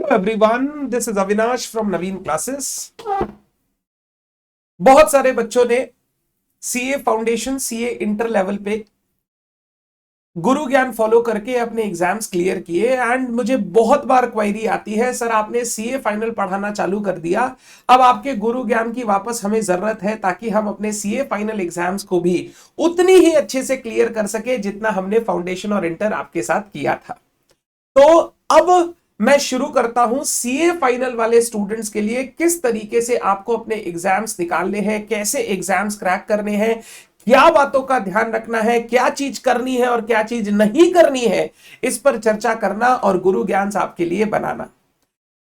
everyone, this is Avinash from Naveen Classes। बहुत सारे बच्चों ने CA foundation, CA inter level पे गुरु ज्ञान फॉलो करके अपने एग्जाम्स क्लियर किए एंड मुझे बहुत बार क्वेरी आती है, सर आपने सीए फाइनल पढ़ाना चालू कर दिया, अब आपके गुरु ज्ञान की वापस हमें जरूरत है ताकि हम अपने सीए फाइनल एग्जाम्स को भी उतनी ही अच्छे से क्लियर कर सके जितना हमने फाउंडेशन और इंटर आपके साथ किया था। तो अब मैं शुरू करता हूं सीए फाइनल वाले स्टूडेंट्स के लिए किस तरीके से आपको अपने एग्जाम्स निकालने हैं, कैसे एग्जाम्स क्रैक करने हैं, क्या बातों का ध्यान रखना है, क्या चीज करनी है और क्या चीज नहीं करनी है, इस पर चर्चा करना और गुरु ज्ञान आपके लिए बनाना।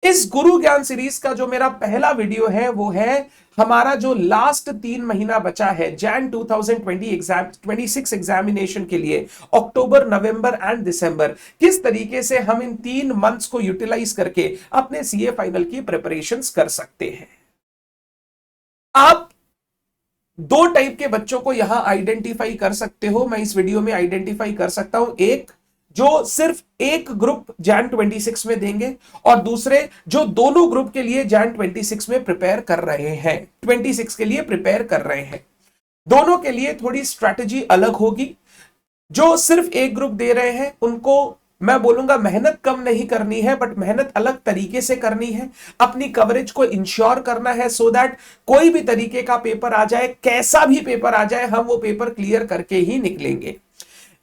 इस गुरु ज्ञान सीरीज का जो मेरा पहला वीडियो है वो है हमारा जो लास्ट 3 महीना बचा है जैन 2026 एग्जामिनेशन के लिए, अक्टूबर, नवंबर एंड दिसंबर, किस तरीके से हम इन 3 मंथ्स को यूटिलाइज करके अपने सीए फाइनल की प्रिपरेशंस कर सकते हैं। आप 2 टाइप के बच्चों को यहां आइडेंटिफाई कर सकते हो, मैं इस वीडियो में आइडेंटिफाई कर सकता हूं। एक जो सिर्फ एक ग्रुप जैन 26 में देंगे और दूसरे जो दोनों ग्रुप के लिए जैन 26 में प्रिपेयर कर रहे हैं, 26 के लिए प्रिपेयर कर रहे हैं। दोनों के लिए थोड़ी स्ट्रैटेजी अलग होगी। जो सिर्फ एक ग्रुप दे रहे हैं उनको मैं बोलूंगा मेहनत कम नहीं करनी है, बट मेहनत अलग तरीके से करनी है। अपनी कवरेज को इंश्योर करना है सो दैट कोई भी तरीके का पेपर आ जाए, कैसा भी पेपर आ जाए, हम वो पेपर क्लियर करके ही निकलेंगे।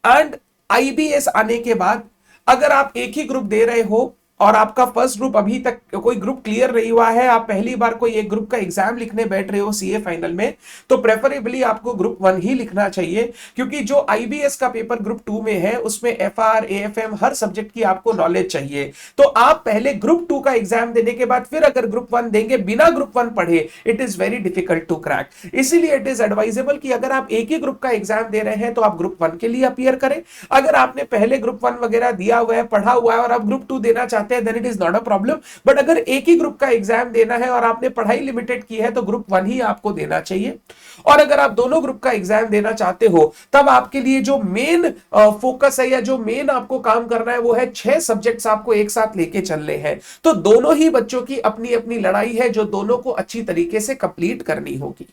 एंड आईबीएस आने के बाद अगर आप एक ही ग्रुप दे रहे हो और आपका फर्स्ट ग्रुप अभी तक कोई ग्रुप क्लियर नहीं हुआ है, आप पहली बार कोई एक ग्रुप का एग्जाम लिखने बैठ रहे हो सीए फाइनल में, तो प्रेफरेबली आपको ग्रुप 1 ही लिखना चाहिए, क्योंकि जो आईबीएस का पेपर ग्रुप 2 में है उसमें एफआर, एएफएम हर सब्जेक्ट की आपको नॉलेज चाहिए। तो आप पहले ग्रुप 2 का एग्जाम देने के बाद फिर अगर ग्रुप 1 देंगे बिना ग्रुप 1 पढ़े, it is very difficult to crack. इसीलिए इट इज एडवाइजेबल कि अगर आप एक ही ग्रुप का एग्जाम दे रहे हैं तो आप ग्रुप 1 के लिए अपीयर करें। अगर आपने पहले ग्रुप 1 वगैरह दिया हुआ है, पढ़ा हुआ है और आप ग्रुप 2 देना चाहते हैं, then it is not a problem. But अगर एक ही ग्रुप का एग्जाम देना है और आपने पढ़ाई लिमिटेड की है तो ग्रुप 1 ही आपको देना चाहिए। और अगर आप दोनों ग्रुप का एग्जाम देना चाहते हो तब आपके लिए जो मेन फोकस है या जो मेन आपको काम करना है वो है 6 सब्जेक्ट्स आपको एक साथ लेके चलने हैं। तो दोनों ही बच्चों की अपनी अपनी लड़ाई है जो दोनों को अच्छी तरीके से कंप्लीट करनी होगी।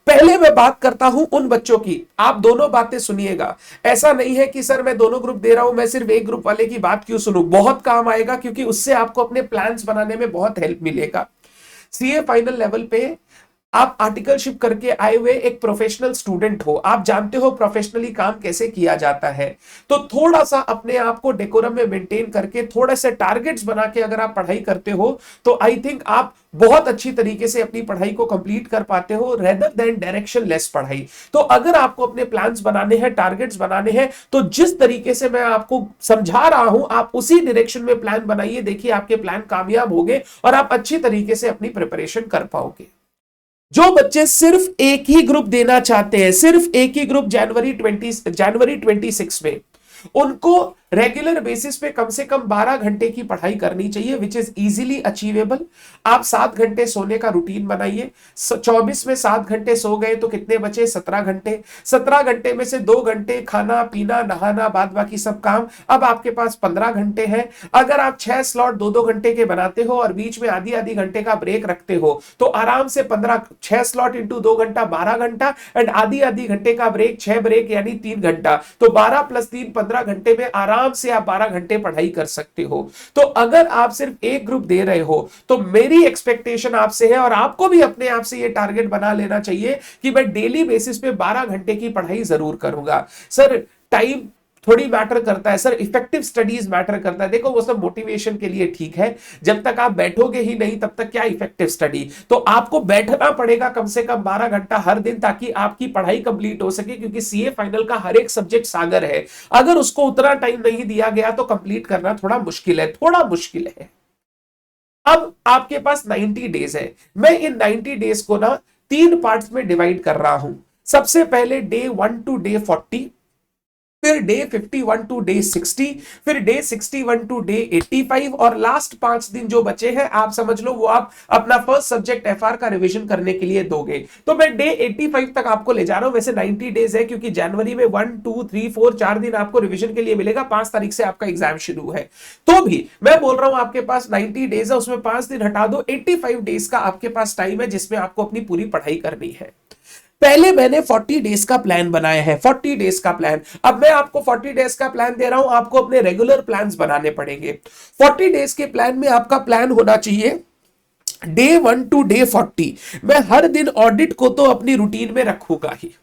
पहले मैं बात करता हूं उन बच्चों की, आप दोनों बातें सुनिएगा। ऐसा नहीं है कि सर मैं दोनों ग्रुप दे रहा हूं, मैं सिर्फ एक ग्रुप वाले की बात क्यों सुनूं। बहुत काम आएगा क्योंकि उससे आपको अपने प्लान्स बनाने में बहुत हेल्प मिलेगा। सीए फाइनल लेवल पे आप आर्टिकलशिप करके आए हुए एक प्रोफेशनल स्टूडेंट हो, आप जानते हो प्रोफेशनली काम कैसे किया जाता है, तो थोड़ा सा अपने आप को डेकोरम में मेंटेन करके थोड़े से टारगेट्स बना के अगर आप पढ़ाई करते हो तो आई थिंक आप बहुत अच्छी तरीके से अपनी पढ़ाई को कंप्लीट कर पाते हो रेदर देन डायरेक्शन लेस पढ़ाई। तो अगर आपको अपने प्लान्स बनाने हैं, टारगेट्स बनाने हैं, तो जिस तरीके से मैं आपको समझा रहा हूं आप उसी डायरेक्शन में प्लान बनाइए। देखिए आपके प्लान कामयाब होंगे और आप अच्छी तरीके से अपनी प्रिपरेशन कर पाओगे। जो बच्चे सिर्फ एक ही ग्रुप देना चाहते हैं, सिर्फ एक ही ग्रुप जनवरी 26 में, उनको रेगुलर बेसिस पे कम से कम 12 घंटे की पढ़ाई करनी चाहिए, विच इज इजीली अचीवेबल। आप 7 घंटे सोने का रूटीन बनाइए। 24 में 7 घंटे सो गए तो कितने बचे? 17 घंटे। 17 घंटे में से 2 घंटे खाना पीना नहाना बाद बाकी सब काम, अब आपके पास 15 घंटे हैं। अगर आप 6 स्लॉट 2-2 घंटे के बनाते हो और बीच में आधी आधी घंटे का ब्रेक रखते हो तो आराम से 6 स्लॉट इंटू 2 घंटा 12 घंटा एंड आधी आधी घंटे का ब्रेक, 6 ब्रेक यानी 3 घंटा, तो 12 + 3 15 घंटे में आराम से आप 12 घंटे पढ़ाई कर सकते हो। तो अगर आप सिर्फ एक ग्रुप दे रहे हो तो मेरी एक्सपेक्टेशन आपसे है और आपको भी अपने आप से ये टारगेट बना लेना चाहिए कि मैं डेली बेसिस पे 12 घंटे की पढ़ाई जरूर करूंगा। सर टाइम थोड़ी मैटर करता है, सर इफेक्टिव स्टडीज मैटर करता है। देखो वो सब मोटिवेशन के लिए ठीक है, जब तक आप बैठोगे ही नहीं तब तक क्या इफेक्टिव स्टडी। तो आपको बैठना पड़ेगा कम से कम 12 घंटा हर दिन ताकि आपकी पढ़ाई कंप्लीट हो सके, क्योंकि सीए फाइनल का हर एक सब्जेक्ट सागर है। अगर उसको उतना टाइम नहीं दिया गया तो कंप्लीट करना थोड़ा मुश्किल है, थोड़ा मुश्किल है। अब आपके पास 90 डेज है। मैं इन 90 डेज को ना 3 पार्ट्स में डिवाइड कर रहा हूं। सबसे पहले डे 1 to डे 40, फिर डे 51 टू डे 60, फिर डे 61 टू डे 85, और लास्ट 5 दिन जो बचे हैं आप समझ लो वो आप अपना फर्स्ट सब्जेक्ट एफआर का रिवीजन करने के लिए दोगे। तो मैं डे 85 तक आपको ले जा रहा हूं। वैसे 90 डेज है क्योंकि जनवरी में 1 2 3 4 4 दिन आपको रिवीजन के लिए मिलेगा, 5 तारीख से आपका एग्जाम शुरू है। तो भी मैं बोल रहा हूं आपके पास 90 डेज है, उसमें 5 दिन हटा दो, 85 डेज का आपके पास टाइम है जिसमें आपको अपनी पूरी पढ़ाई करनी है। पहले मैंने 40 डेज का प्लान बनाया है, 40 डेज का प्लान। अब मैं आपको 40 डेज का प्लान दे रहा हूं, आपको अपने रेगुलर प्लान्स बनाने पड़ेंगे। 40 डेज के प्लान में आपका प्लान होना चाहिए डे 1 टू डे 40। मैं हर दिन ऑडिट को तो अपनी रूटीन में रखूंगा ही।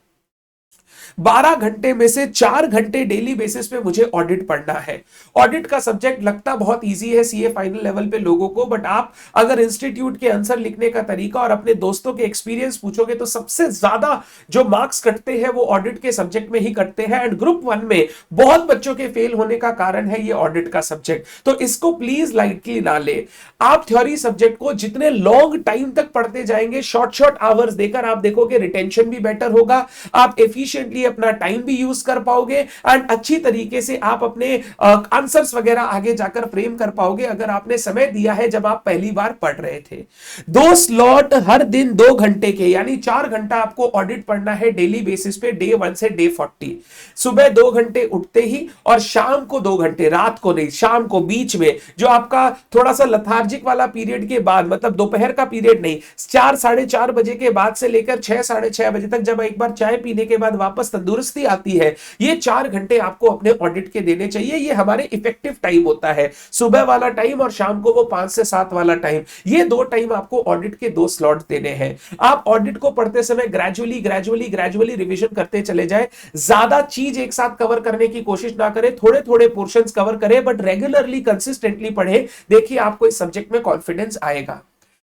12 घंटे में से 4 घंटे डेली बेसिस पे मुझे ऑडिट पढ़ना है। ऑडिट का सब्जेक्ट लगता बहुत इजी है सीए फाइनल लेवल पे लोगों को, बट आप अगर इंस्टीट्यूट के आंसर लिखने का तरीका और अपने दोस्तों के एक्सपीरियंस पूछोगे तो सबसे ज्यादा जो मार्क्स कटते हैं वो ऑडिट के सब्जेक्ट में ही कटते हैं। एंड ग्रुप 1 में बहुत बच्चों के फेल होने का कारण है ये ऑडिट का सब्जेक्ट, तो इसको प्लीज लाइटली ना ले। आप थ्योरी सब्जेक्ट को जितने लॉन्ग टाइम तक पढ़ते जाएंगे, शॉर्ट शॉर्ट आवर्स देकर, आप देखोगे रिटेंशन भी बेटर होगा, आप एफिशिएंटली अपना टाइम भी यूज कर पाओगे, एंड अच्छी तरीके से आप अपने आंसर्स वगैरह आगे जाकर फ्रेम कर पाओगे अगर आपने समय दिया है जब आप पहली बार पढ़ रहे थे। 2 स्लॉट हर दिन 2 घंटे के, यानी 4 घंटा आपको ऑडिट पढ़ना है डेली बेसिस पे, डे 1 से डे 40। सुबह 2 घंटे उठते ही और शाम को 2 घंटे, रात को नहीं, शाम को बीच में जो आपका थोड़ा सा लथार्जिक वाला पीरियड के बाद, मतलब दोपहर का पीरियड नहीं, 4 साढ़े 4 बजे के बाद से लेकर 6 साढ़े 6 बजे तक, जब एक बार चाय पीने के बाद वापस तंदुरुस्ती आती है, ये 4 घंटे आपको अपने ऑडिट के देने चाहिए। ये हमारे इफेक्टिव टाइम होता है, सुबह वाला टाइम और शाम को वो 5 से 7 वाला टाइम। ये 2 टाइम आपको ऑडिट के 2 स्लॉट देने हैं। आप ऑडिट को पढ़ते समय ग्रेजुअली रिवीजन करते चले जाए, ज्यादा चीज एक साथ कवर करने की कोशिश ना करें, थोड़े थोड़े पोर्शंस कवर करें, बट रेगुलरली कंसिस्टेंटली पढ़े। देखिए आपको इस सब्जेक्ट में कॉन्फिडेंस आएगा।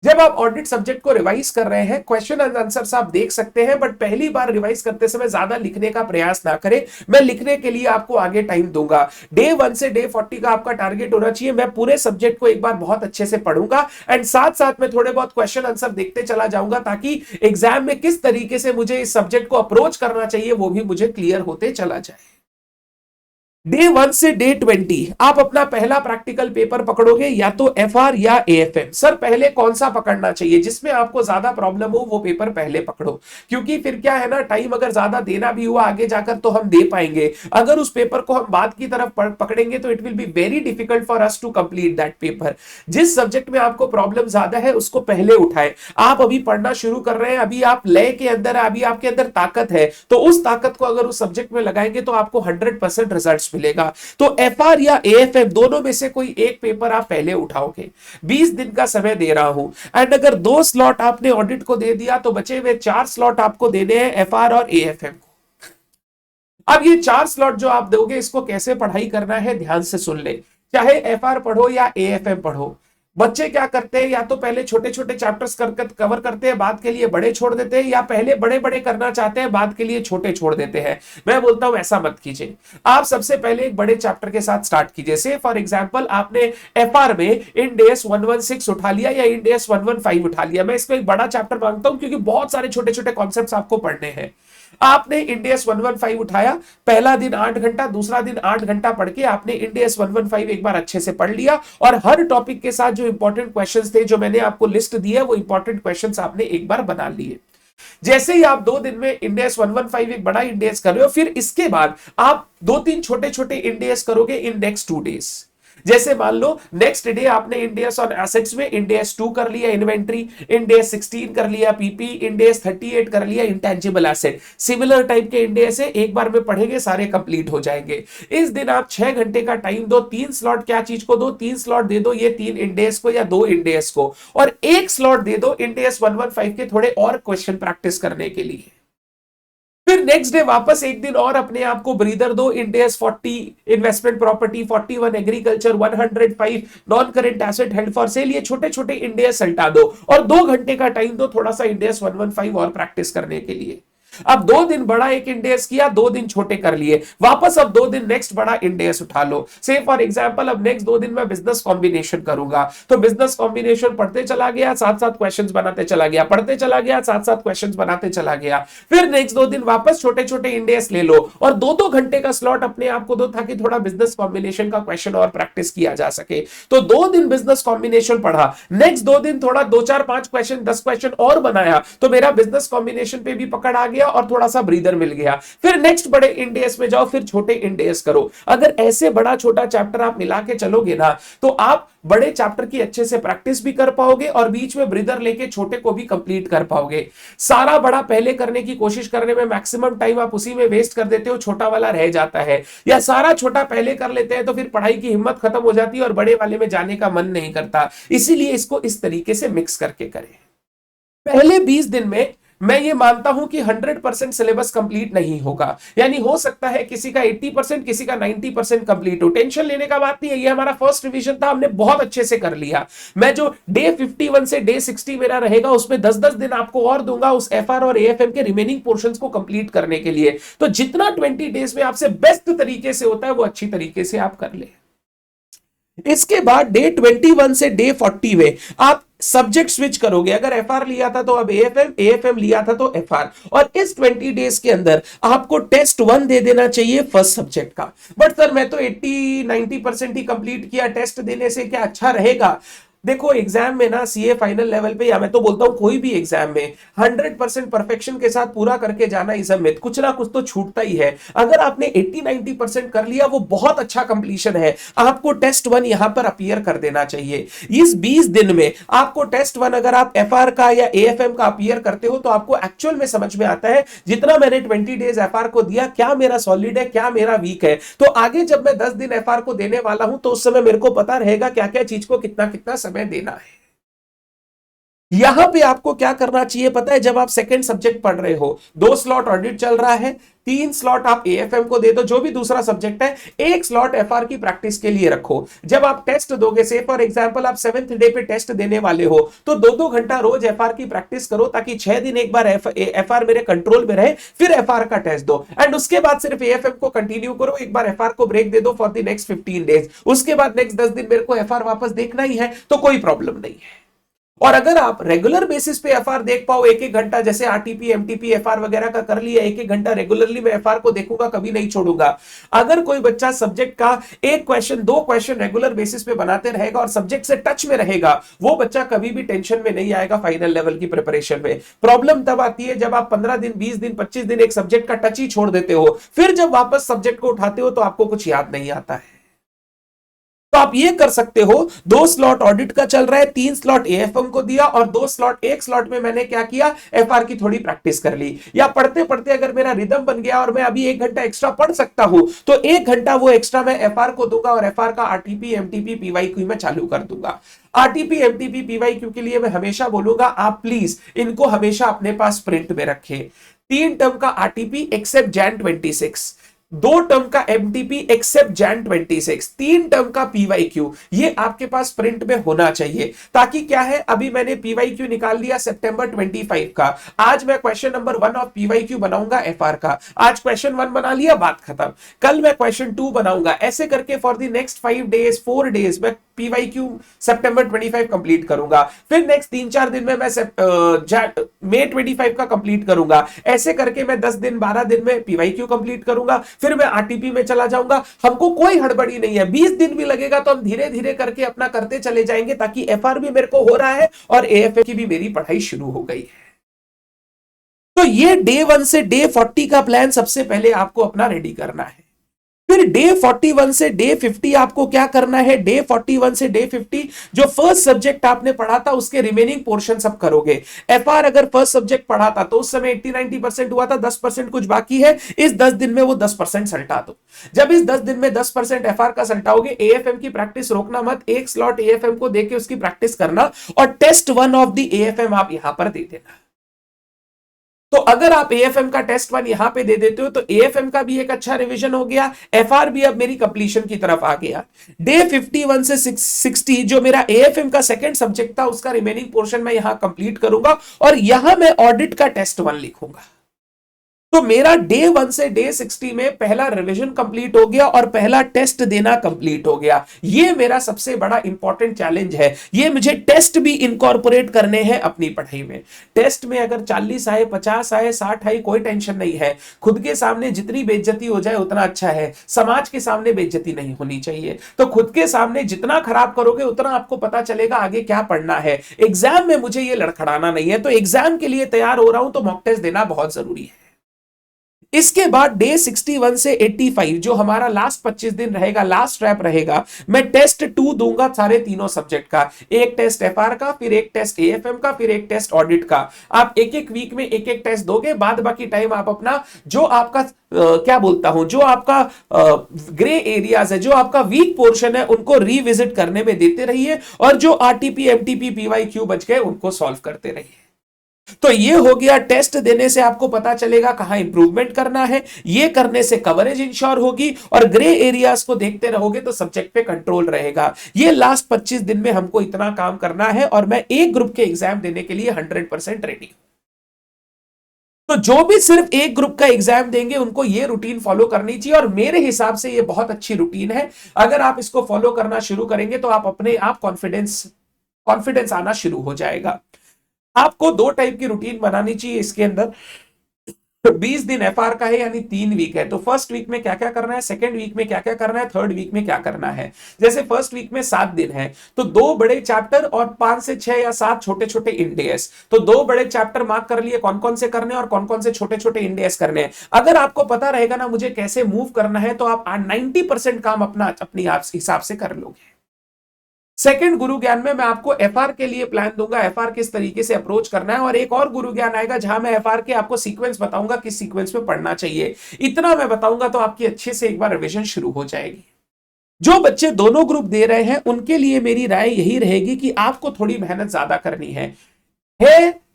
जब आप ऑडिट सब्जेक्ट को रिवाइज कर रहे हैं, क्वेश्चन एंड आंसर्स आप देख सकते हैं, बट पहली बार रिवाइज करते समय ज्यादा लिखने का प्रयास ना करें। मैं लिखने के लिए आपको आगे टाइम दूंगा। डे 1 से डे 40 का आपका टारगेट होना चाहिए, मैं पूरे सब्जेक्ट को एक बार बहुत अच्छे से पढ़ूंगा एंड साथ साथ में थोड़े बहुत क्वेश्चन आंसर देखते चला जाऊंगा, ताकि एग्जाम में किस तरीके से मुझे इस सब्जेक्ट को अप्रोच करना चाहिए वो भी मुझे क्लियर होते चला जाए। डे 1 से डे 20 आप अपना पहला प्रैक्टिकल पेपर पकड़ोगे, या तो एफआर या एएफएम। सर पहले कौन सा पकड़ना चाहिए? जिसमें आपको ज्यादा प्रॉब्लम हो वो पेपर पहले पकड़ो, क्योंकि फिर क्या है ना, टाइम अगर ज्यादा देना भी हुआ आगे जाकर तो हम दे पाएंगे। अगर उस पेपर को हम बाद की तरफ पकड़ेंगे तो it will be very difficult for us to complete that paper. जिस सब्जेक्ट में आपको प्रॉब्लम ज्यादा है उसको पहले उठाए। आप अभी पढ़ना शुरू कर रहे हैं, अभी आप लय के अंदर, अभी आपके अंदर ताकत है, तो उस ताकत को अगर उस सब्जेक्ट में लगाएंगे तो आपको 100% रिजल्ट्स मिलेगा। तो एफआर या एएफएम दोनों में से कोई एक पेपर आप पहले उठाओगे। 20 दिन का समय दे रहा हूं, एंड अगर 2 स्लॉट आपने ऑडिट को दे दिया तो बचे हुए 4 स्लॉट आपको देने हैं एफआर और एएफएम को। अब ये 4 स्लॉट जो आप दोगे, इसको कैसे पढ़ाई करना है ध्यान से सुन ले। चाहे एफआर पढ़ो या एएफएम पढ़ो, बच्चे क्या करते हैं, या तो पहले छोटे छोटे चैप्टर्स कवर करते हैं, बाद के लिए बड़े छोड़ देते हैं, या पहले बड़े बड़े करना चाहते हैं, बाद के लिए छोटे छोड़ देते हैं। मैं बोलता हूं ऐसा मत कीजिए। आप सबसे पहले एक बड़े चैप्टर के साथ स्टार्ट कीजिए। से फॉर एग्जांपल आपने एफआर में इंड एस 116 उठा लिया या इंड एस 115 उठा लिया। मैं इसको एक बड़ा चैप्टर मांगता हूं क्योंकि बहुत सारे छोटे छोटे कॉन्सेप्ट्स आपको पढ़ने हैं। आपने इंडेस 115 उठाया, पहला दिन 8 घंटा, दूसरा दिन 8 घंटा पढ़ के आपने इंडेस 115 एक बार अच्छे से पढ़ लिया, और हर टॉपिक के साथ जो इंपॉर्टेंट क्वेश्चंस थे, जो मैंने आपको लिस्ट दी है, वो इंपॉर्टेंट क्वेश्चंस आपने एक बार बना लिए। जैसे ही आप 2 दिन में इंडेस 115 एक बड़ा इंडेस कर रहे हो, फिर इसके बाद आप 2-3 छोटे छोटे इंडेस करोगे इन नेक्स्ट 2 डेज। जैसे मान लो नेक्स्ट डे आपने इंडेस ऑन एसेट्स में इंडेस 2 कर लिया इन्वेंट्री, इंडेस 16 कर लिया पीपी, इंडेस 38 कर लिया इंटेंजिबल एसेट। सिमिलर टाइप के इंडेस है, एक बार में पढ़ेंगे सारे कंप्लीट हो जाएंगे। इस दिन आप 6 घंटे का टाइम दो, 3 स्लॉट क्या चीज को दो, 3 स्लॉट दे दो ये 3 इंडेस को या 2 इंडेस को, और 1 स्लॉट दे दो इंडेस 115 के थोड़े और क्वेश्चन प्रैक्टिस करने के लिए। फिर नेक्स्ट डे वापस एक दिन और अपने आप को ब्रीदर दो, इंडेस 40 investment property, 41 agriculture, 105 non current asset held for sale, ये छोटे छोटे इंडेस हटा दो, और 2 घंटे का टाइम दो थोड़ा सा इंडेस 115 और प्रैक्टिस करने के लिए। अब 2 दिन बड़ा एक इंडेस किया, 2 दिन छोटे कर लिए, वापस अब 2 दिन नेक्स्ट बड़ा इंडेस उठा लो। से फॉर एग्जांपल अब नेक्स्ट 2 दिन में बिजनेस कॉम्बिनेशन करूंगा, तो बिजनेस कॉम्बिनेशन पढ़ते चला गया, साथ साथ क्वेश्चंस बनाते चला गया, पढ़ते चला गया, साथ साथ क्वेश्चंस बनाते चला गया। फिर नेक्स्ट 2 दिन वापस छोटे छोटे इंडेस ले लो और 2-2 घंटे का स्लॉट अपने आप को दो, ताकि थोड़ा बिजनेस कॉम्बिनेशन का क्वेश्चन और प्रैक्टिस किया जा सके। तो 2 दिन बिजनेस कॉम्बिनेशन पढ़ा, नेक्स्ट 2 दिन थोड़ा 2 4 5 क्वेश्चन 10 क्वेश्चन और बनाया, तो मेरा बिजनेस कॉम्बिनेशन पे भी पकड़ आ गया और थोड़ा सा ब्रीदर मिल गया। फिर नेक्स्ट बड़े इंडेस में जाओ, फिर छोटे इंडेस करो। अगर ऐसे बड़ा छोटा चैप्टर आप मिला के चलोगे ना, तो आप बड़े चैप्टर की अच्छे से प्रैक्टिस भी कर पाओगे और बीच में ब्रीदर लेके छोटे को भी कंप्लीट कर पाओगे। सारा बड़ा पहले करने की कोशिश करने में मैक्सिमम टाइम आप उसी में वेस्ट कर देते हो, छोटा वाला रह जाता है। या सारा छोटा पहले कर लेते हैं तो फिर पढ़ाई की हिम्मत खत्म हो जाती है और बड़े वाले में जाने का मन नहीं करता। इसीलिए इसको इस तरीके से मिक्स करके करें। पहले 20 दिन में मैं ये मानता हूं कि 100% सिलेबस कंप्लीट नहीं होगा, यानी हो सकता है किसी का 80%, किसी का 90% कंप्लीट हो। टेंशन लेने का बात नहीं है, ये हमारा फर्स्ट रिवीजन था, हमने बहुत अच्छे से कर लिया। मैं जो डे 51 से डे 60 मेरा रहेगा, उसमें 10-10 दिन आपको और दूंगा उस एफआर और एएफएम के रिमेनिंग पोर्शंस को कंप्लीट करने के लिए। तो जितना 20 डेज में आपसे बेस्ट तरीके से होता है वो अच्छी तरीके से आप कर ले। इसके बाद डे 21 से डे 40 में आप सब्जेक्ट स्विच करोगे। अगर एफआर लिया था तो अब एएफएम, एएफएम लिया था तो एफआर। और इस 20 डेज के अंदर आपको टेस्ट 1 दे देना चाहिए फर्स्ट सब्जेक्ट का। बट सर मैं तो 80-90% ही कंप्लीट किया, टेस्ट देने से क्या अच्छा रहेगा? देखो एग्जाम में ना, सीए फाइनल लेवल पे, या मैं तो बोलता हूं कोई भी एग्जाम में 100% परफेक्शन के साथ पूरा करके जाना इज अ मिथ। कुछ ना कुछ तो छूटता ही है। अगर आपने 80-90% कर लिया वो बहुत अच्छा कंप्लीशन है। आपको टेस्ट 1 यहां पर अपीयर कर देना चाहिए। इस 20 दिन में आपको टेस्ट 1 अगर आप एफआर का या एएफएम का अपीयर करते हो तो आपको एक्चुअल में समझ में आता है जितना मैंने 20 डेज एफआर को दिया, क्या मेरा सॉलिड है, क्या मेरा वीक है। तो आगे जब मैं 10 दिन एफआर को देने वाला हूं तो उस समय मेरे को पता रहेगा क्या क्या चीज को कितना कितना समय देना है। यहां पे आपको क्या करना चाहिए पता है? जब आप सेकंड सब्जेक्ट पढ़ रहे हो, 2 स्लॉट ऑडिट चल रहा है, 3 स्लॉट आप एएफएम को दे दो, जो भी दूसरा सब्जेक्ट है, 1 स्लॉट एफआर की प्रैक्टिस के लिए रखो। जब आप टेस्ट दोगे, से फॉर एग्जांपल आप 7th डे पे टेस्ट देने वाले हो, तो 2-2 घंटा रोज एफआर की प्रैक्टिस करो, ताकि 6 दिन एक बार एफआर मेरे कंट्रोल में रहे, फिर एफआर का टेस्ट दो। एंड उसके बाद सिर्फ एएफएम को कंटिन्यू करो, एक बार एफआर को ब्रेक दे दो फॉर द नेक्स्ट 15 डेज। उसके बाद नेक्स्ट 10 दिन मेरे को एफआर वापस देखना ही है, तो कोई प्रॉब्लम नहीं है। और अगर आप रेगुलर बेसिस पे एफआर देख पाओ, 1-1 घंटा, जैसे आरटीपी एमटीपी एफआर वगैरह का कर लिया, 1-1 घंटा रेगुलरली मैं एफआर को देखूंगा, कभी नहीं छोड़ूंगा। अगर कोई बच्चा सब्जेक्ट का 1 क्वेश्चन 2 क्वेश्चन रेगुलर बेसिस पे बनाते रहेगा और सब्जेक्ट से टच में रहेगा, वो बच्चा कभी भी टेंशन में नहीं आएगा फाइनल लेवल की प्रिपरेशन में। प्रॉब्लम तब आती है जब आप 15 दिन 20 दिन 25 दिन एक सब्जेक्ट का टच ही छोड़ देते हो, फिर जब वापस सब्जेक्ट को उठाते हो तो आपको कुछ याद नहीं आता है। तो आप ये कर सकते हो, 2 स्लॉट ऑडिट का चल रहा है, 3 स्लॉट एएफएम को दिया और 2 स्लॉट, 1 स्लॉट में मैंने क्या किया, एफआर की थोड़ी प्रैक्टिस कर ली। या पढ़ते पढ़ते अगर मेरा रिदम बन गया और मैं अभी 1 घंटा एक्स्ट्रा पढ़ सकता हूं, तो 1 घंटा वो एक्स्ट्रा मैं एफआर को दूंगा और एफआर का आरटीपी एमटीपी पीवाईक्यू में चालू कर दूंगा। आरटीपी एमटीपी पीवाईक्यू के लिए मैं हमेशा बोलूंगा, आप प्लीज इनको हमेशा अपने पास प्रिंट में रखें। 3 टर्म का आरटीपी एक्सेप्ट जैन 26, 2 टर्म का एमटीपी एक्सेप्ट जैन 26, 3 टर्म का पीवाईक्यू, ये आपके पास प्रिंट में होना चाहिए। ताकि क्या है, अभी मैंने पीवाईक्यू निकाल लिया सितंबर 25 का, आज मैं क्वेश्चन नंबर 1 ऑफ पीवाईक्यू बनाऊंगा एफआर का। आज क्वेश्चन 1 बना लिया, बात खत्म। कल मैं क्वेश्चन 2 बनाऊंगा, ऐसे करके for the next 5 days 4 days मैं पीवाईक्यू सितंबर 25 कंप्लीट करूंगा। फिर नेक्स्ट 3-4 दिन में मैं मई 25 का कंप्लीट करूंगा। ऐसे करके मैं 10 दिन 12 दिन में पीवाईक्यू कंप्लीट करूंगा, फिर मैं आरटीपी में चला जाऊंगा। हमको कोई हड़बड़ी नहीं है, 20 दिन भी लगेगा तो हम धीरे धीरे करके अपना करते चले जाएंगे, ताकि एफआर भी मेरे को हो रहा है और एएफए की भी मेरी पढ़ाई शुरू हो गई है। तो ये डे 1 से डे 40 का प्लान सबसे पहले आपको अपना रेडी करना है। फिर डे 41 से डे 50 आपको क्या करना है? डे 41 से डे 50 जो फर्स्ट सब्जेक्ट आपने पढ़ा था उसके रिमेनिंग पोर्शन सब करोगे। एफआर अगर फर्स्ट सब्जेक्ट पढ़ा था तो उस समय 80-90% हुआ था, 10% कुछ बाकी है, इस 10 दिन में वो 10% सल्टा दो। जब इस 10 दिन में 10% एफआर का सल्टाओगे, एएफएम की प्रैक्टिस रोकना मत, 1 स्लॉट एएफएम को देके उसकी प्रैक्टिस करना और टेस्ट 1 ऑफ द एएफएम आप यहां पर दे देना। तो अगर आप एएफएम का टेस्ट 1 यहां पे दे देते हो तो एएफएम का भी एक अच्छा रिवीजन हो गया, एफआर भी अब मेरी कंप्लीशन की तरफ आ गया। डे 51 से 60 जो मेरा एएफएम का सेकंड सब्जेक्ट था उसका रिमेनिंग पोर्शन मैं यहां कंप्लीट करूंगा और यहां मैं ऑडिट का टेस्ट 1 लिखूंगा। तो मेरा डे 1 से डे 60 में पहला रिवीजन कंप्लीट हो गया और पहला टेस्ट देना कंप्लीट हो गया। ये मेरा सबसे बड़ा इंपॉर्टेंट चैलेंज है। ये मुझे टेस्ट भी इनकॉर्पोरेट करने हैं अपनी पढ़ाई में। टेस्ट में अगर 40 आए, 50 आए, 60 आए, कोई टेंशन नहीं है। खुद के सामने जितनी बेइज्जती हो जाए उतना अच्छा है। समाज के सामने बेइज्जती नहीं होनी चाहिए। तो खुद के सामने जितना खराब करोगे उतना आपको पता चलेगा आगे क्या पढ़ना है। एग्जाम में मुझे ये लड़खड़ाना नहीं है, तो एग्जाम के लिए तैयार हो रहा हूं तो मॉक टेस्ट देना बहुत जरूरी है। इसके बाद डे 61 से 85 जो हमारा लास्ट 25 दिन रहेगा, लास्ट रैप रहेगा, मैं टेस्ट 2 दूंगा सारे तीनों सब्जेक्ट का। एक टेस्ट एफआर का, फिर एक टेस्ट एएफएम का, फिर एक टेस्ट ऑडिट का। आप एक एक वीक में एक एक टेस्ट दोगे, बाद बाकी टाइम आप अपना जो आपका क्या बोलता हूं, जो आपका ग्रे एरियाज है, जो आपका वीक पोर्शन है, उनको रिविजिट करने में देते रहिए और जो आरटीपी एमटीपी पीवाईक्यू बच गए उनको सॉल्व करते रहिए। तो ये हो गया, टेस्ट देने से आपको पता चलेगा कहां इंप्रूवमेंट करना है। ये करने से कवरेज इंश्योर होगी और ग्रे एरियाज को देखते रहोगे तो सब्जेक्ट पे कंट्रोल रहेगा। ये लास्ट 25 दिन में हमको इतना काम करना है और मैं एक ग्रुप के एग्जाम देने के लिए 100% रेडी हूं। तो जो भी सिर्फ एक ग्रुप का एग्जाम देंगे उनको ये रूटीन फॉलो करनी चाहिए और मेरे हिसाब से ये बहुत अच्छी रूटीन है। अगर आप इसको फॉलो करना शुरू करेंगे तो आप अपने आप कॉन्फिडेंस आना शुरू हो जाएगा। आपको 2 टाइप की रूटीन बनानी चाहिए इसके अंदर। 20 दिन एफआर का है यानी 3 वीक है, तो फर्स्ट वीक में क्या क्या करना है, सेकंड वीक में क्या क्या करना है, थर्ड वीक में क्या करना है। जैसे फर्स्ट वीक में 7 दिन है तो 2 बड़े चैप्टर और 5 से 6 या 7 छोटे छोटे इंडेस। तो 2 बड़े चैप्टर मार्क कर लिए कौन कौन से करने और कौन कौन से छोटे छोटे इंडेस करने हैं। अगर आपको पता रहेगा ना मुझे कैसे मूव करना है तो आप 90% काम अपनी हिसाब से कर लोगे। सेकंड गुरु ज्ञान में मैं आपको एफआर के लिए प्लान दूंगा, एफआर किस तरीके से अप्रोच करना है, और एक और गुरु ज्ञान आएगा जहां मैं एफआर के आपको सीक्वेंस बताऊंगा, किस सीक्वेंस में पढ़ना चाहिए। इतना मैं बताऊंगा तो आपकी अच्छे से एक बार रिवीजन शुरू हो जाएगी। जो बच्चे दोनों ग्रुप दे रहे हैं उनके लिए मेरी राय यही रहेगी कि आपको थोड़ी मेहनत ज्यादा करनी है।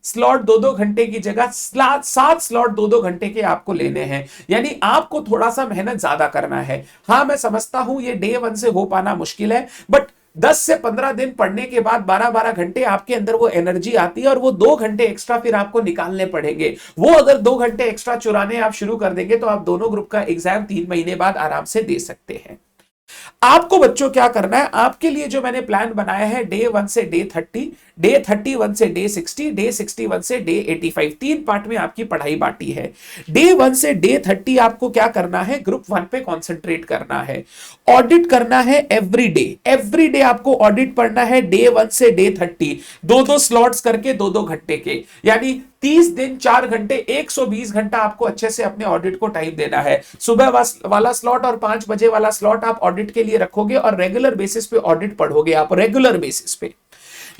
स्लॉट 2-2 घंटे की जगह 7 स्लॉट 2-2 घंटे के आपको लेने हैं, यानी आपको थोड़ा सा मेहनत ज्यादा करना है। हां, मैं समझता हूं ये डे 1 से हो पाना मुश्किल है, बट 10 से 15 दिन पढ़ने के बाद 12-12 घंटे आपके अंदर वो एनर्जी आती है और वो 2 घंटे एक्स्ट्रा फिर आपको निकालने पड़ेंगे। वो अगर 2 घंटे एक्स्ट्रा चुराने आप शुरू कर देंगे तो आप दोनों ग्रुप का एग्जाम 3 महीने बाद आराम से दे सकते हैं। आपको बच्चों क्या करना है, आपके लिए जो मैंने प्लान बनाया है डे 1 से डे 30, डे 31 से डे 60, डे 61 से डे 85, 3 पार्ट में आपकी पढ़ाई बांटी है। डे 1 से डे 30 आपको क्या करना है, ग्रुप 1 पे कंसंट्रेट करना है, ऑडिट करना है एवरी डे आपको ऑडिट पढ़ना है। डे 1 से डे 30 2-2 स्लॉट्स करके 2-2 घंटे के, यानी 30 दिन 4 घंटे 120 घंटा आपको अच्छे से अपने ऑडिट को टाइम देना है। सुबह वाला स्लॉट और 5 बजे वाला स्लॉट आप ऑडिट के लिए रखोगे और रेगुलर बेसिस पे ऑडिट पढ़ोगे आप रेगुलर बेसिस पे।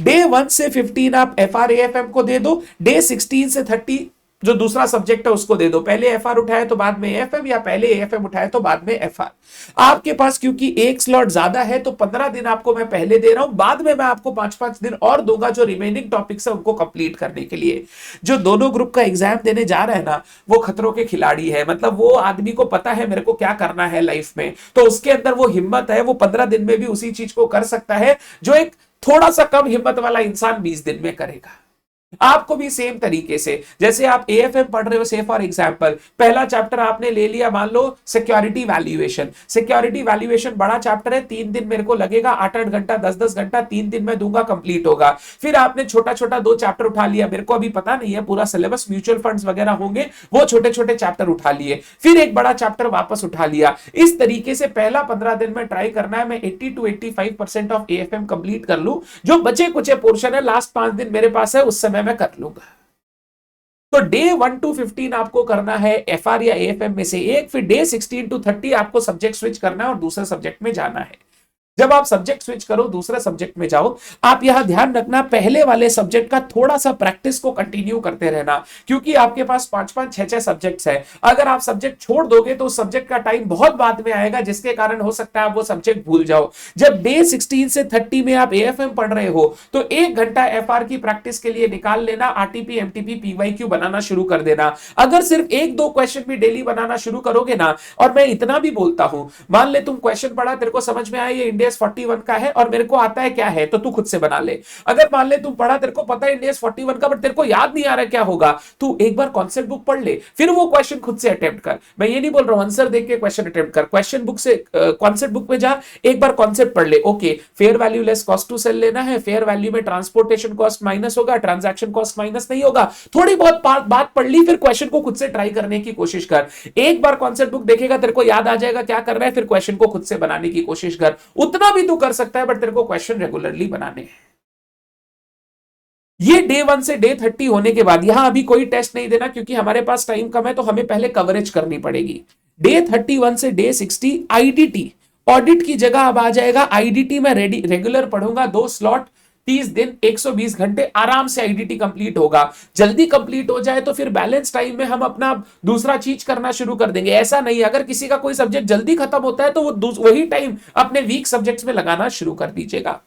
डे 1 से 15 आप एफआर एएफएम को दे दो, डे 16 से 30 जो दूसरा सब्जेक्ट है उसको दे दो। पहले एफआर उठाए तो बाद में एएफएम, या पहले एएफएम उठाए तो बाद में एफआर। आपके पास क्योंकि एक स्लॉट ज्यादा है तो 15 दिन आपको मैं पहले दे रहा हूं, बाद में मैं आपको 5-5 दिन और दूंगा जो रिमेनिंग टॉपिक्स है उनको कंप्लीट करने के लिए। जो दोनों ग्रुप का एग्जाम देने जा रहे हैं ना वो खतरों के खिलाड़ी है, मतलब वो आदमी को पता है मेरे को क्या करना है लाइफ में, तो उसके अंदर वो हिम्मत है, वो 15 दिन में भी उसी चीज को कर सकता है जो एक थोड़ा सा कम हिम्मत वाला इंसान 20 दिन में करेगा। आपको भी सेम तरीके से, जैसे आप एएफएम पढ़ रहे हो, से फॉर एग्जांपल पहला चैप्टर आपने ले लिया, मान लो सिक्योरिटी वैल्यूएशन। सिक्योरिटी वैल्यूएशन बड़ा चैप्टर है, 3 दिन मेरे को लगेगा, 8-8 घंटा 10-10 घंटा 3 दिन में दूंगा, कंप्लीट होगा। फिर आपने छोटा छोटा 2 चैप्टर उठा लिया, मेरे को अभी पता नहीं है पूरा सिलेबस, म्यूचुअल फंड्स वगैरह होंगे, वो छोटे छोटे चैप्टर उठा लिए, फिर एक बड़ा चैप्टर वापस उठा लिया। इस तरीके से पहला 15 दिन में ट्राई करना है मैं 80 to 85% ऑफ एएफएम कंप्लीट कर लूं। जो बचे कुछ पोर्शन है लास्ट 5 दिन मेरे पास है उस समय मैं कर लूंगा। तो डे 1 to 15 आपको करना है एफआर या एएफएम में से एक, फिर डे 16 to 30 आपको सब्जेक्ट स्विच करना है और दूसरे सब्जेक्ट में जाना है। जब आप सब्जेक्ट स्विच करो, दूसरे सब्जेक्ट में जाओ, आप यहां ध्यान रखना पहले वाले सब्जेक्ट का थोड़ा सा प्रैक्टिस को कंटिन्यू करते रहना, क्योंकि आपके पास 5-5, 6-6 सब्जेक्ट्स है। अगर आप सब्जेक्ट छोड़ दोगे तो उस सब्जेक्ट का टाइम बहुत बाद में आएगा, जिसके कारण हो सकता है आप वो सब्जेक्ट भूल जाओ। जब डे 16 से 30 में आप एएफएम पढ़ रहे हो तो 1 घंटा एफआर की प्रैक्टिस के लिए निकाल लेना, आरटीपी एमटीपी पीवाईक्यू बनाना शुरू कर देना। अगर सिर्फ 1-2 क्वेश्चन भी डेली बनाना शुरू करोगे ना, और मैं इतना भी बोलता हूं, मान ले तुम क्वेश्चन पढ़ा, तेरे को समझ में आया ये इंडिया इंडियस 41 का है और मेरे को आता है क्या है, तो तू खुद से बना ले। अगर मान ले तू पढ़ा, तेरे को पता है इंडियस 41 का, बट तेरे को याद नहीं आ रहा क्या होगा, तू एक बार कॉन्सेप्ट बुक पढ़ ले, फिर वो क्वेश्चन खुद से अटेम्प्ट कर। मैं ये नहीं बोल रहा हूं आंसर देख के क्वेश्चन अटेम्प्ट कर, क्वेश्चन बुक से कॉन्सेप्ट बुक में जा, एक बार कॉन्सेप्ट पढ़ ले। Okay, fair value less cost to sell लेना है, फेयर वैल्यू में ट्रांसपोर्टेशन कॉस्ट माइनस होगा, ट्रांजैक्शन कॉस्ट माइनस नहीं होगा, थोड़ी बहुत बात पढ़ ली, फिर क्वेश्चन को खुद से ट्राई करने की कोशिश कर। एक बार कॉन्सेप्ट बुक देखेगा, तेरे को याद आ जाएगा क्या कर रहा है, फिर क्वेश्चन को खुद से बनाने की कोशिश कर। उतना भी तू कर सकता है, बट तेरे को क्वेश्चन रेगुलरली बनाने हैं। ये डे 1 से डे 30 होने के बाद, यहां अभी कोई टेस्ट नहीं देना क्योंकि हमारे पास टाइम कम है, तो हमें पहले कवरेज करनी पड़ेगी। डे 31 से डे 60 आईडीटी, ऑडिट की जगह अब आ जाएगा आईडीटी। में रेगुलर पढ़ूंगा, 2 स्लॉट 30 दिन 120 घंटे, आराम से आईडीटी कंप्लीट होगा। जल्दी कंप्लीट हो जाए तो फिर बैलेंस टाइम में हम अपना दूसरा चीज करना शुरू कर देंगे। ऐसा नहीं, अगर किसी का कोई सब्जेक्ट जल्दी खत्म होता है तो वो वही टाइम अपने वीक सब्जेक्ट्स में लगाना शुरू कर दीजिएगा।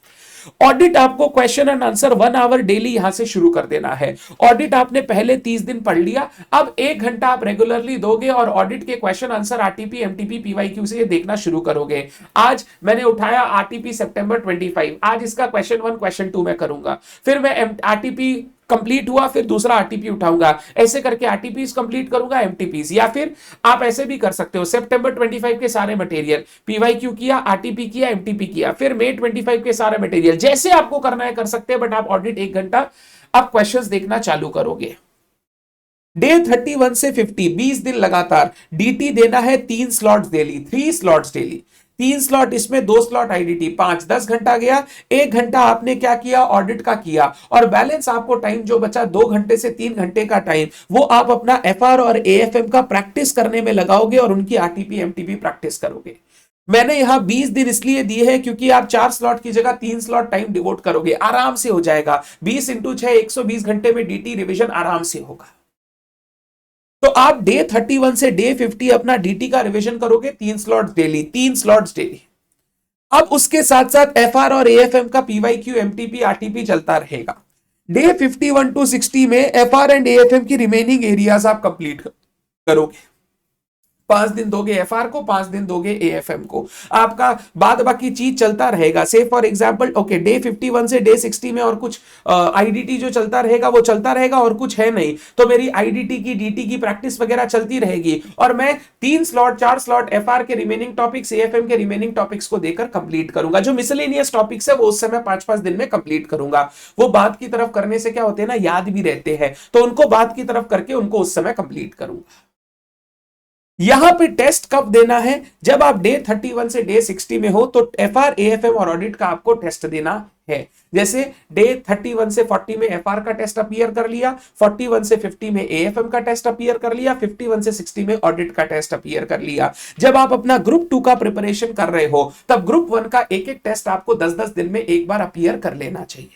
ऑडिट आपको question and answer 1 hour daily यहां से शुरू कर देना है। ऑडिट आपने पहले 30 दिन पढ़ लिया, अब 1 घंटा आप रेगुलरली दोगे और ऑडिट के question answer RTP, MTP, PYQ से देखना शुरू करोगे। आज मैंने उठाया आरटीपी सितंबर 25, आज इसका क्वेश्चन 1 क्वेश्चन 2 मैं करूंगा, फिर मैं आरटीपी कंप्लीट हुआ, फिर दूसरा आरटीपी उठाऊंगा, ऐसे करके आरटीपीज कंप्लीट करूंगा, एमटीपीज। या फिर आप ऐसे भी कर सकते हो, सितंबर 25 के सारे मटेरियल, पीवाईक्यू किया, आरटीपी किया, एमटीपी किया, फिर मई 25 के सारे मटेरियल, जैसे आपको करना है कर सकते हैं, बट आप ऑडिट 1 घंटा आप क्वेश्चंस देखना चालू करोगे। डे 31 से 50 20 दिन लगातार डीटी देना है, 3 slots daily, 3 slots daily, 3 slot इसमें, 2 स्लॉट आईडीटी, 5 10 घंटा गया। 1 घंटा आपने क्या किया, ऑडिट का किया, और बैलेंस आपको टाइम जो बचा 2 घंटे से 3 घंटे का टाइम, वो आप अपना एफआर और एएफएम का प्रैक्टिस करने में लगाओगे और उनकी आरटीपी एमटीपी प्रैक्टिस करोगे। मैंने यहां 20 दिन इसलिए दिए हैं क्योंकि आप 4 स्लॉट की जगह 3 स्लॉट टाइम डिवोट करोगे, आराम से हो जाएगा। 20 इंटू 6 120 घंटे में डीटी रिविजन आराम से होगा। तो आप डे 31 से डे 50 अपना डीटी का रिवीजन करोगे, 3 स्लॉट्स डेली, 3 स्लॉट्स डेली। अब उसके साथ साथ एफआर और एएफएम का पीवाईक्यू, एमटीपी, आरटीपी चलता रहेगा। डे 51 टू 60 में एफआर एंड एएफएम की रिमेनिंग एरियाज आप कंप्लीट करोगे। 5 दिन दोगे एफआर को, 5 दिन दोगे एएफएम को, आपका बाद बाकी चीज चलता रहेगा। से फॉर एग्जांपल ओके, डे 51 से डे 60 में और कुछ आईडीटी जो चलता रहेगा वो चलता रहेगा और कुछ है नहीं, तो मेरी आईडीटी की, डीटी की प्रैक्टिस वगैरह चलती रहेगी और मैं 3 स्लॉट 4 स्लॉट एफआर के रिमेनिंग टॉपिक्स, एएफएम के रिमेनिंग टॉपिक्स को देकर कंप्लीट करूंगा। जो मिसलेनियस टॉपिक्स है वो उस समय 5-5 दिन में कंप्लीट करूंगा। वो बाद की तरफ करने से क्या होते हैं ना, याद भी रहते हैं, तो उनको बाद की तरफ करके उनको उस समय कंप्लीट करूंगा। यहां पे टेस्ट कब देना है, जब आप डे 31 से डे 60 में हो, तो एफआर, एएफएम और ऑडिट का आपको टेस्ट देना है। जैसे डे 31 से 40 में एफआर का टेस्ट अपीयर कर लिया, 41 से 50 में एएफएम का टेस्ट अपीयर कर लिया, 51 से 60 में ऑडिट का टेस्ट अपीयर कर लिया। जब आप अपना ग्रुप 2 का प्रिपरेशन कर रहे हो, तब ग्रुप 1 का एक एक टेस्ट आपको 10-10 दिन में एक बार अपीयर कर लेना चाहिए।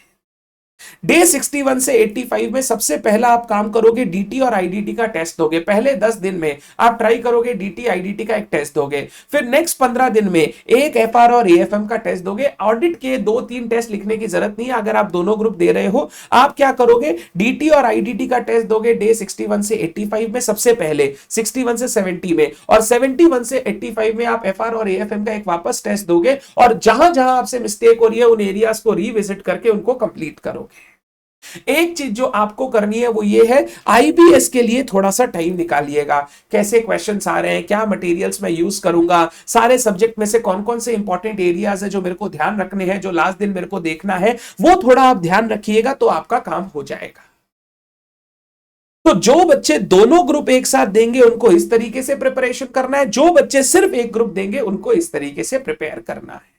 डे 61 से 85 में सबसे पहला आप काम करोगे, डीटी और आईडीटी का टेस्ट दोगे। पहले 10 दिन में आप ट्राई करोगे, डीटी आईडीटी का एक टेस्ट दोगे, फिर नेक्स्ट 15 दिन में एक एफआर और एएफएम का टेस्ट दोगे। ऑडिट के 2-3 टेस्ट लिखने की जरूरत नहीं है, अगर आप दोनों ग्रुप दे रहे हो। आप क्या करोगे, डीटी और आईडीटी का टेस्ट दोगे डे 61 से 85 में सबसे पहले, 61 से 70 में, और 71 से 85 में आप एफआर और एएफएम का एक वापस टेस्ट दोगे, और जहां जहां आपसे मिस्टेक हो रही है उन एरियाज को रीविजिट करके उनको कंप्लीट करोगे। एक चीज जो आपको करनी है वो ये है, आईबीएस के लिए थोड़ा सा टाइम निकालिएगा। कैसे क्वेश्चंस आ रहे हैं, क्या मटेरियल्स मैं यूज करूंगा, सारे सब्जेक्ट में से कौन कौन से इंपॉर्टेंट एरियाज है जो मेरे को ध्यान रखने हैं, जो लास्ट दिन मेरे को देखना है, वो थोड़ा आप ध्यान रखिएगा तो आपका काम हो जाएगा। तो जो बच्चे दोनों ग्रुप एक साथ देंगे उनको इस तरीके से प्रिपरेशन करना है, जो बच्चे सिर्फ एक ग्रुप देंगे उनको इस तरीके से प्रिपेयर करना है।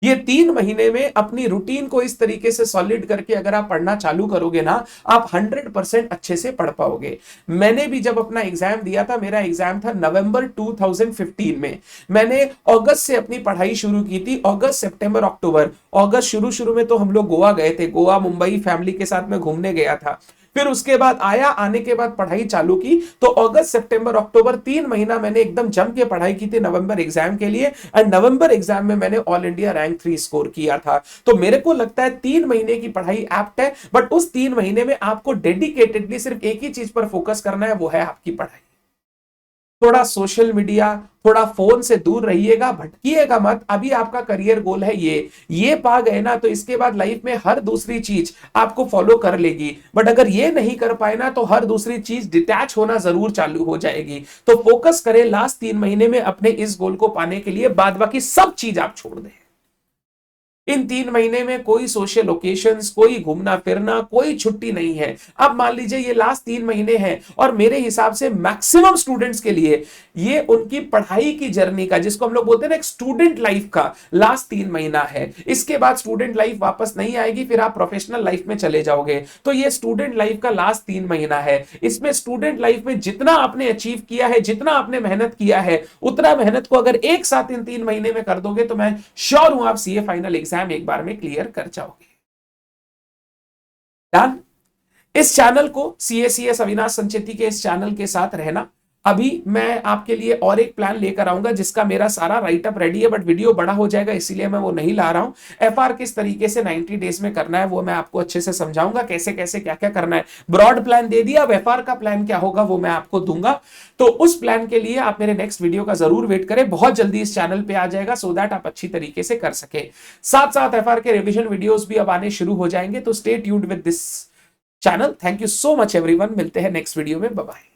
ये 3 महीने में अपनी रूटीन को इस तरीके से सॉलिड करके अगर आप पढ़ना चालू करोगे ना, आप 100% अच्छे से पढ़ पाओगे। मैंने भी जब अपना एग्जाम दिया था, मेरा एग्जाम था नवंबर 2015 में, मैंने अगस्त से अपनी पढ़ाई शुरू की थी। अगस्त, सितंबर, अक्टूबर, अगस्त शुरू में तो हम लोग गोवा गए थे, गोवा मुंबई फैमिली के साथ में घूमने गया था। फिर उसके बाद आने के बाद पढ़ाई चालू की, तो अगस्त, सितंबर, अक्टूबर 3 महीना मैंने एकदम जम के पढ़ाई की थी नवंबर एग्जाम के लिए, एंड नवंबर एग्जाम में मैंने ऑल इंडिया रैंक 3 स्कोर किया था। तो मेरे को लगता है 3 महीने की पढ़ाई एप्ट है, बट उस 3 महीने में आपको डेडिकेटेडली सिर्फ एक ही चीज पर फोकस करना है, वो है आपकी पढ़ाई। थोड़ा सोशल मीडिया, थोड़ा फोन से दूर रहिएगा, भटकिएगा मत। अभी आपका करियर गोल है ये पा गए ना, तो इसके बाद लाइफ में हर दूसरी चीज आपको फॉलो कर लेगी। बट अगर ये नहीं कर पाए ना, तो हर दूसरी चीज डिटैच होना जरूर चालू हो जाएगी। तो फोकस करें लास्ट 3 महीने में अपने इस गोल को पाने के लिए, बाद बाकी सब चीज आप छोड़ दें। इन 3 महीने में कोई सोशल ओकेशंस, कोई घूमना फिरना, कोई छुट्टी नहीं है। अब मान लीजिए ये लास्ट 3 महीने हैं, और मेरे हिसाब से मैक्सिमम स्टूडेंट्स के लिए ये उनकी पढ़ाई की जर्नी का, जिसको हम लोग बोलते हैं ना एक स्टूडेंट लाइफ का, लास्ट 3 महीना है। इसके बाद स्टूडेंट लाइफ वापस नहीं आएगी, फिर आप प्रोफेशनल लाइफ में चले जाओगे। तो ये स्टूडेंट लाइफ का लास्ट 3 महीना है। इसमें स्टूडेंट लाइफ में जितना आपने अचीव किया है, जितना आपने मेहनत किया है, उतना मेहनत को अगर एक साथ इन 3 महीने में कर दोगे, तो मैं श्योर हूं आप सीए फाइनल एग्जाम एक बार में क्लियर कर जाओगे। डन। इस चैनल को, सीएसीएस अविनाश संचेती के इस चैनल के साथ रहना। अभी मैं आपके लिए और एक प्लान लेकर आऊंगा, जिसका मेरा सारा राइटअप रेडी है, बट वीडियो बड़ा हो जाएगा, इसीलिए मैं वो नहीं ला रहा हूं। एफआर किस तरीके से 90 डेज में करना है वो मैं आपको अच्छे से समझाऊंगा, कैसे कैसे क्या क्या करना है। ब्रॉड प्लान दे दिया, अब एफआर का प्लान क्या होगा वो मैं आपको दूंगा। तो उस प्लान के लिए आप मेरे नेक्स्ट वीडियो का जरूर वेट करें, बहुत जल्दी इस चैनल पे आ जाएगा, सो दैट आप अच्छी तरीके से कर सके। साथ साथ एफआर के रिविजन वीडियोस भी अब आने शुरू हो जाएंगे, तो stay tuned with this channel. Thank you so much everyone, मिलते हैं नेक्स्ट वीडियो में, बाय बाय।